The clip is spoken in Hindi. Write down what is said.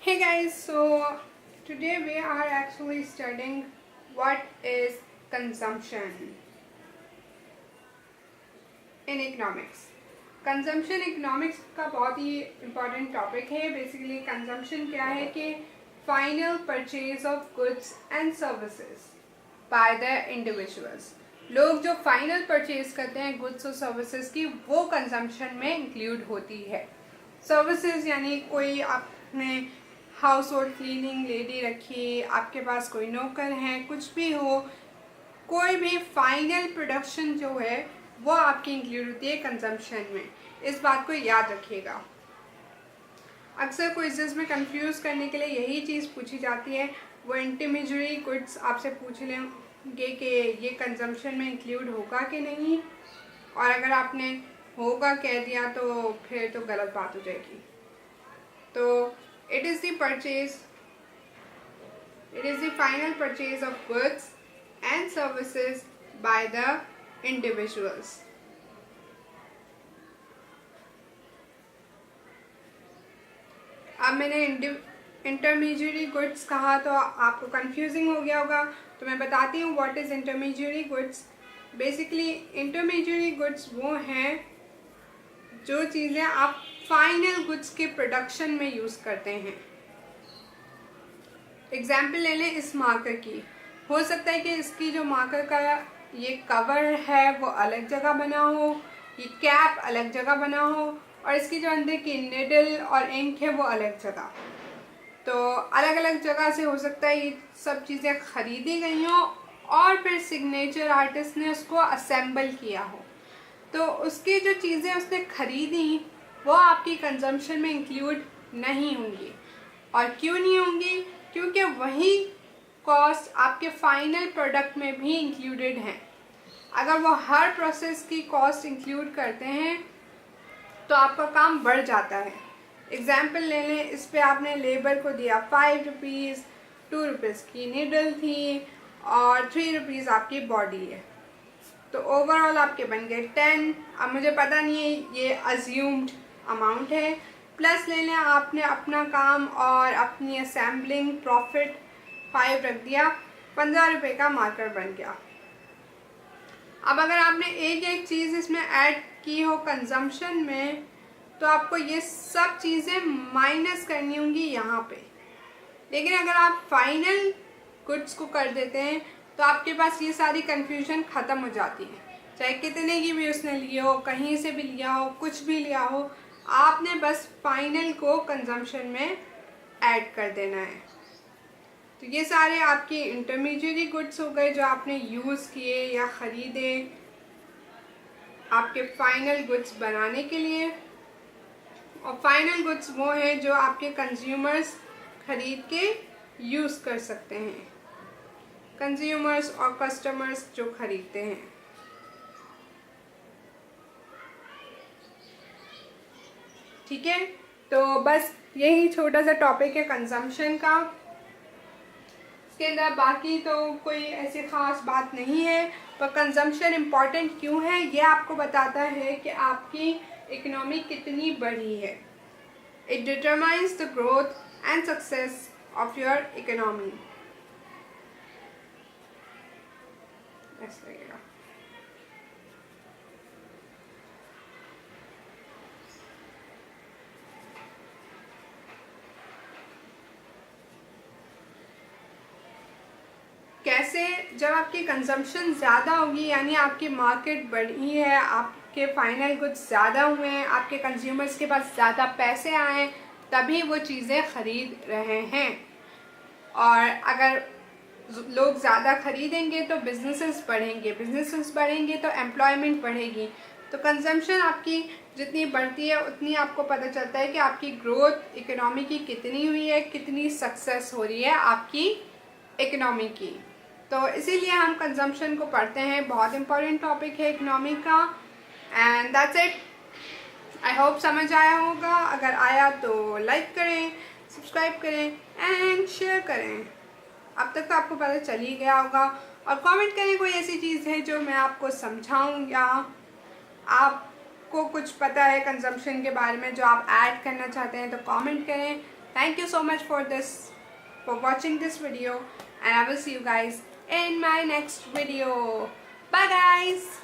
Hey guys, so today we are actually studying what is consumption in economics. Consumption economics का बहुत ही इम्पॉर्टेंट टॉपिक है. बेसिकली कंजम्पशन क्या है कि final purchase of goods and services by the individuals. लोग जो फाइनल परचेज करते हैं गुड्स और सर्विसेज की, वो कंजम्पशन में इंक्लूड होती है. सर्विसेज यानी कोई आपने हाउस होल्ड क्लीनिंग लेडी रखी, आपके पास कोई नौकर है, कुछ भी हो, कोई भी फाइनल प्रोडक्शन जो है वो आपकी इंक्लूड होती है कंजम्पशन में. इस बात को याद रखिएगा. अक्सर क्विज़ेस में कंफ्यूज करने के लिए यही चीज़ पूछी जाती है. वो इंटरमीडिएट गुड्स आपसे पूछ लेंगे कि ये कंजम्पशन में इंक्लूड होगा कि नहीं, और अगर आपने होगा कह दिया तो फिर तो गलत बात हो जाएगी. तो it is the final purchase of goods and services by the individuals. अब मैंने इंटरमीडिएट गुड्स कहा तो आपको कंफ्यूजिंग हो गया होगा, तो मैं बताती हूँ what is intermediate goods. Basically intermediate goods वो हैं जो चीज़ें आप फाइनल गुड्स के प्रोडक्शन में यूज़ करते हैं. एग्जाम्पल ले लें इस मार्कर की. हो सकता है कि इसकी जो मार्कर का ये कवर है वो अलग जगह बना हो, ये कैप अलग जगह बना हो, और इसकी जो अंदर की निडल और इंक है वो अलग जगह. तो अलग अलग जगह से हो सकता है ये सब चीज़ें खरीदी गई हों और फिर सिग्नेचर आर्टिस्ट ने उसको असेंबल किया हो. तो उसकी जो चीज़ें उसने खरीदी वो आपकी कंजम्पशन में इंक्लूड नहीं होंगी. और क्यों नहीं होंगी? क्योंकि वही कॉस्ट आपके फाइनल प्रोडक्ट में भी इंक्लूडेड हैं. अगर वो हर प्रोसेस की कॉस्ट इंक्लूड करते हैं तो आपका काम बढ़ जाता है. एग्जाम्पल ले लें, इस पे आपने लेबर को दिया 5 रुपीज़, 2 रुपीज़ की नीडल थी और 3 रुपीज़ आपकी बॉडी है. तो ओवरऑल आपके बन गए 10. अब मुझे पता नहीं है, ये अज्यूम्ड अमाउंट है. प्लस ले लें आपने अपना काम और अपनी असेंबलिंग प्रॉफिट 5 रख दिया, 15 रुपये का मार्कर बन गया. अब अगर आपने एक एक चीज़ इसमें ऐड की हो कंजम्पशन में, तो आपको ये सब चीज़ें माइनस करनी होंगी यहाँ पे. लेकिन अगर आप फाइनल गुड्स को कर देते हैं तो आपके पास ये सारी कंफ्यूजन ख़त्म हो जाती है. चाहे कितने की भी उसने लिए हो, कहीं से भी लिया हो, कुछ भी लिया हो, आपने बस फाइनल को कंजम्पशन में ऐड कर देना है. तो ये सारे आपके इंटरमीडिएट गुड्स हो गए जो आपने यूज़ किए या ख़रीदे आपके फाइनल गुड्स बनाने के लिए. और फाइनल गुड्स वो हैं जो आपके कंज्यूमर्स खरीद के यूज़ कर सकते हैं. कंज्यूमर्स और कस्टमर्स जो खरीदते हैं. ठीक है, तो बस यही छोटा सा टॉपिक है कंजम्पशन का. इसके अंदर बाकी तो कोई ऐसी ख़ास बात नहीं है, पर कंजम्पशन इम्पॉर्टेंट क्यों है ये आपको बताता है कि आपकी इकोनॉमी कितनी बढ़ी है. It determines the growth and success of your economy. ऐसा लगेगा. कैसे? जब आपकी कंजम्पशन ज़्यादा होगी, यानी आपकी मार्केट बढ़ी है, आपके फाइनल गुड्स ज़्यादा हुए हैं, आपके कंज्यूमर्स के पास ज़्यादा पैसे आए, तभी वो चीज़ें ख़रीद रहे हैं. और अगर लोग ज़्यादा खरीदेंगे तो बिजनेसेस बढ़ेंगे तो एम्प्लॉयमेंट बढ़ेगी. तो कंजम्पशन आपकी जितनी बढ़ती है उतनी आपको पता चलता है कि आपकी ग्रोथ इकोनॉमी की कितनी हुई है, कितनी सक्सेस हो रही है आपकी इकोनॉमी की. तो इसीलिए हम कंजम्पशन को पढ़ते हैं. बहुत इंपॉर्टेंट टॉपिक है इकोनॉमी का. And that's it. I hope समझ आया होगा. अगर आया तो लाइक करें, सब्सक्राइब करें एंड शेयर करें. अब तक तो आपको पता चल ही गया होगा. और कमेंट करें कोई ऐसी चीज़ है जो मैं आपको समझाऊं, या आपको कुछ पता है कंजम्पशन के बारे में जो आप ऐड करना चाहते हैं तो कमेंट करें. Thank you so much for watching this video, and I will see you guys in my next video. Bye guys.